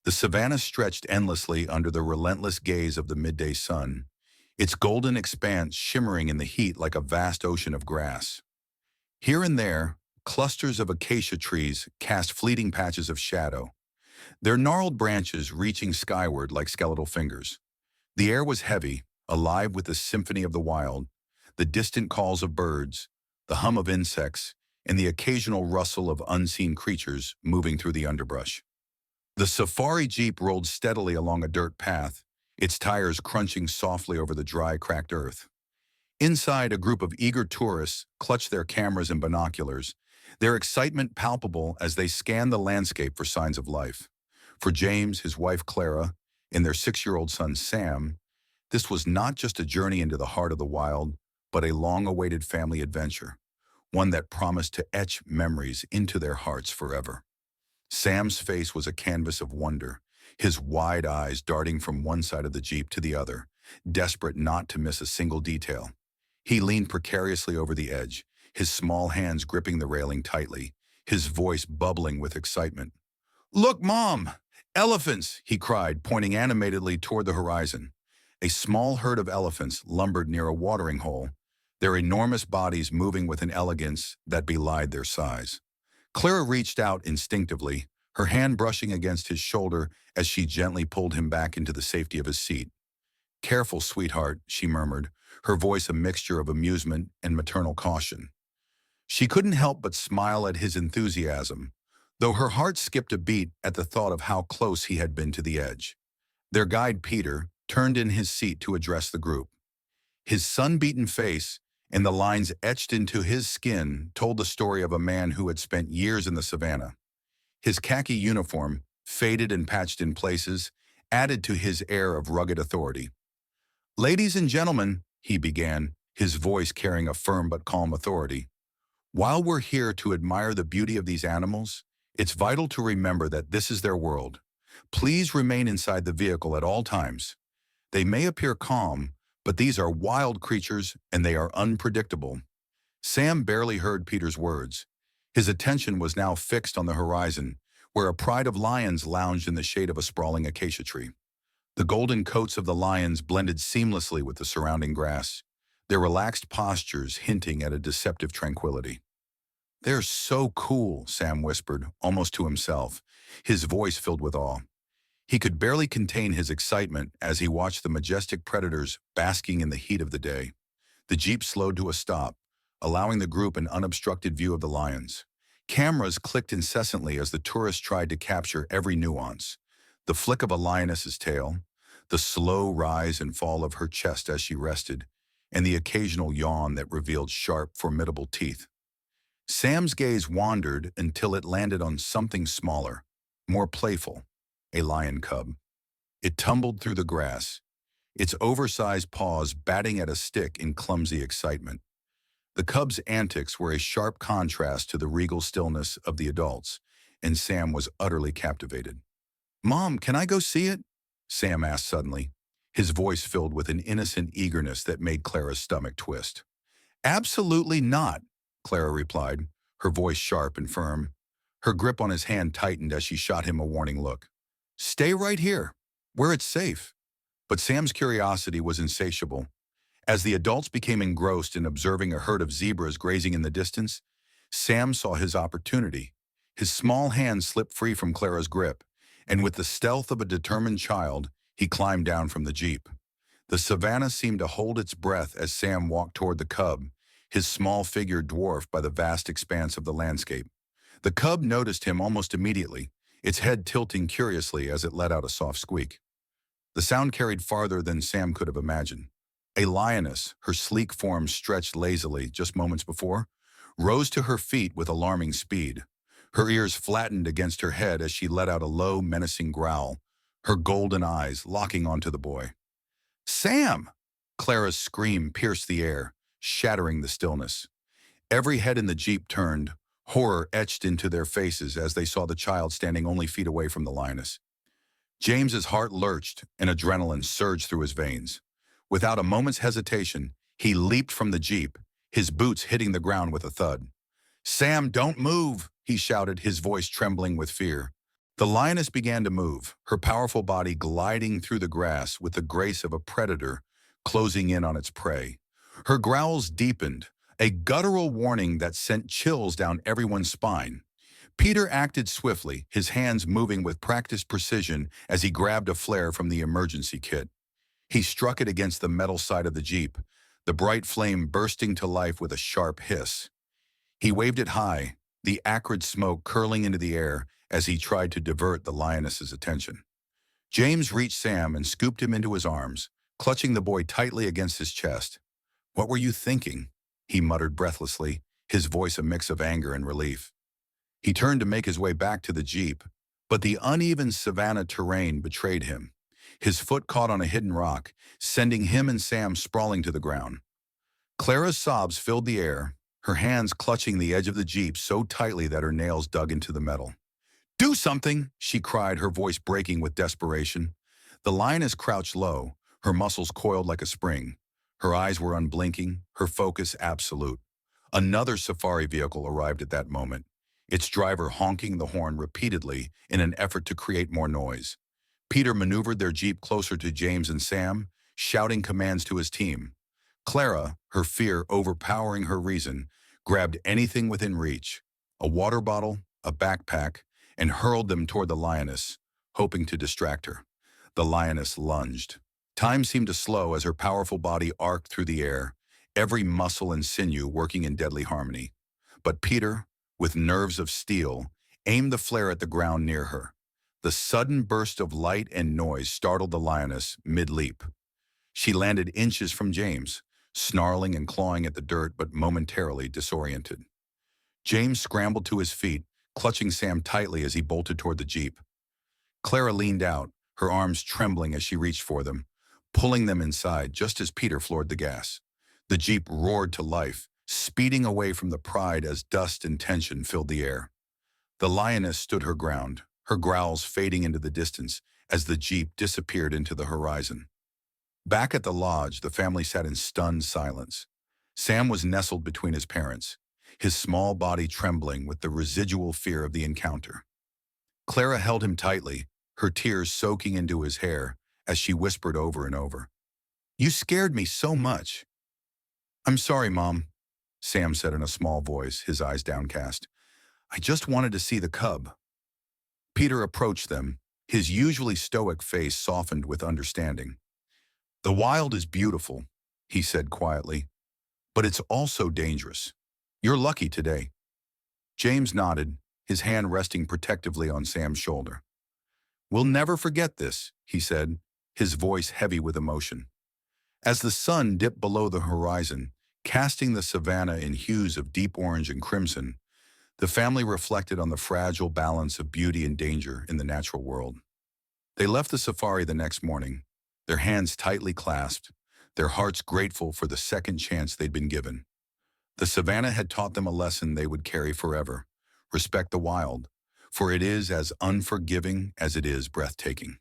The savannah stretched endlessly under the relentless gaze of the midday sun, its golden expanse shimmering in the heat like a vast ocean of grass. Here and there, clusters of acacia trees cast fleeting patches of shadow, their gnarled branches reaching skyward like skeletal fingers. The air was heavy, alive with the symphony of the wild, the distant calls of birds, the hum of insects, and the occasional rustle of unseen creatures moving through the underbrush. The safari jeep rolled steadily along a dirt path, its tires crunching softly over the dry, cracked earth. Inside, a group of eager tourists clutched their cameras and binoculars, their excitement palpable as they scanned the landscape for signs of life. For James, his wife Clara, and their 6-year-old son Sam, this was not just a journey into the heart of the wild, but a long-awaited family adventure, one that promised to etch memories into their hearts forever. Sam's face was a canvas of wonder, his wide eyes darting from one side of the Jeep to the other, desperate not to miss a single detail. He leaned precariously over the edge, his small hands gripping the railing tightly, his voice bubbling with excitement. "Look, Mom! Elephants!" he cried, pointing animatedly toward the horizon. A small herd of elephants lumbered near a watering hole, their enormous bodies moving with an elegance that belied their size. Clara reached out instinctively, her hand brushing against his shoulder as she gently pulled him back into the safety of his seat. "Careful, sweetheart," she murmured, her voice a mixture of amusement and maternal caution. She couldn't help but smile at his enthusiasm, though her heart skipped a beat at the thought of how close he had been to the edge. Their guide, Peter, turned in his seat to address the group. His sun-beaten face and the lines etched into his skin told the story of a man who had spent years in the savannah. His khaki uniform, faded and patched in places, added to his air of rugged authority. "Ladies and gentlemen," he began, his voice carrying a firm but calm authority, "while we're here to admire the beauty of these animals, it's vital to remember that this is their world. Please remain inside the vehicle at all times. They may appear calm, but these are wild creatures and they are unpredictable." Sam barely heard Peter's words. His attention was now fixed on the horizon, where a pride of lions lounged in the shade of a sprawling acacia tree. The golden coats of the lions blended seamlessly with the surrounding grass, their relaxed postures hinting at a deceptive tranquility. "They're so cool," Sam whispered, almost to himself, his voice filled with awe. He could barely contain his excitement as he watched the majestic predators basking in the heat of the day. The Jeep slowed to a stop, allowing the group an unobstructed view of the lions. Cameras clicked incessantly as the tourists tried to capture every nuance. The flick of a lioness's tail, the slow rise and fall of her chest as she rested, and the occasional yawn that revealed sharp, formidable teeth. Sam's gaze wandered until it landed on something smaller, more playful, a lion cub. It tumbled through the grass, its oversized paws batting at a stick in clumsy excitement. The cub's antics were a sharp contrast to the regal stillness of the adults, and Sam was utterly captivated. "Mom, can I go see it?" Sam asked suddenly, his voice filled with an innocent eagerness that made Clara's stomach twist. "Absolutely not," Clara replied, her voice sharp and firm. Her grip on his hand tightened as she shot him a warning look. "Stay right here, where it's safe." But Sam's curiosity was insatiable. As the adults became engrossed in observing a herd of zebras grazing in the distance, Sam saw his opportunity. His small hand slipped free from Clara's grip, and with the stealth of a determined child, he climbed down from the Jeep. The savannah seemed to hold its breath as Sam walked toward the cub, his small figure dwarfed by the vast expanse of the landscape. The cub noticed him almost immediately, its head tilting curiously as it let out a soft squeak. The sound carried farther than Sam could have imagined. A lioness, her sleek form stretched lazily just moments before, rose to her feet with alarming speed. Her ears flattened against her head as she let out a low, menacing growl, her golden eyes locking onto the boy. "Sam!" Clara's scream pierced the air, shattering the stillness. Every head in the Jeep turned, horror etched into their faces as they saw the child standing only feet away from the lioness. James's heart lurched and adrenaline surged through his veins. Without a moment's hesitation, he leaped from the Jeep, his boots hitting the ground with a thud. "Sam, don't move!" he shouted, his voice trembling with fear. The lioness began to move, her powerful body gliding through the grass with the grace of a predator closing in on its prey. Her growls deepened, a guttural warning that sent chills down everyone's spine. Peter acted swiftly, his hands moving with practiced precision as he grabbed a flare from the emergency kit. He struck it against the metal side of the Jeep, the bright flame bursting to life with a sharp hiss. He waved it high, the acrid smoke curling into the air as he tried to divert the lioness's attention. James reached Sam and scooped him into his arms, clutching the boy tightly against his chest. "What were you thinking?" he muttered breathlessly, his voice a mix of anger and relief. He turned to make his way back to the Jeep, but the uneven savanna terrain betrayed him. His foot caught on a hidden rock, sending him and Sam sprawling to the ground. Clara's sobs filled the air, her hands clutching the edge of the Jeep so tightly that her nails dug into the metal. "Do something!" she cried, her voice breaking with desperation. The lioness crouched low, her muscles coiled like a spring. Her eyes were unblinking, her focus absolute. Another safari vehicle arrived at that moment, its driver honking the horn repeatedly in an effort to create more noise. Peter maneuvered their Jeep closer to James and Sam, shouting commands to his team. Clara, her fear overpowering her reason, grabbed anything within reach, a water bottle, a backpack, and hurled them toward the lioness, hoping to distract her. The lioness lunged. Time seemed to slow as her powerful body arced through the air, every muscle and sinew working in deadly harmony. But Peter, with nerves of steel, aimed the flare at the ground near her. The sudden burst of light and noise startled the lioness mid-leap. She landed inches from James, snarling and clawing at the dirt but momentarily disoriented. James scrambled to his feet, clutching Sam tightly as he bolted toward the Jeep. Clara leaned out, her arms trembling as she reached for them, pulling them inside just as Peter floored the gas. The Jeep roared to life, speeding away from the pride as dust and tension filled the air. The lioness stood her ground, her growls fading into the distance as the Jeep disappeared into the horizon. Back at the lodge, the family sat in stunned silence. Sam was nestled between his parents, his small body trembling with the residual fear of the encounter. Clara held him tightly, her tears soaking into his hair as she whispered over and over, "You scared me so much." "I'm sorry, Mom," Sam said in a small voice, his eyes downcast. "I just wanted to see the cub." Peter approached them, his usually stoic face softened with understanding. "The wild is beautiful," he said quietly, "but it's also dangerous. You're lucky today." James nodded, his hand resting protectively on Sam's shoulder. "We'll never forget this," he said, his voice heavy with emotion. As the sun dipped below the horizon, casting the savanna in hues of deep orange and crimson, the family reflected on the fragile balance of beauty and danger in the natural world. They left the safari the next morning, their hands tightly clasped, their hearts grateful for the second chance they'd been given. The savanna had taught them a lesson they would carry forever: respect the wild, for it is as unforgiving as it is breathtaking.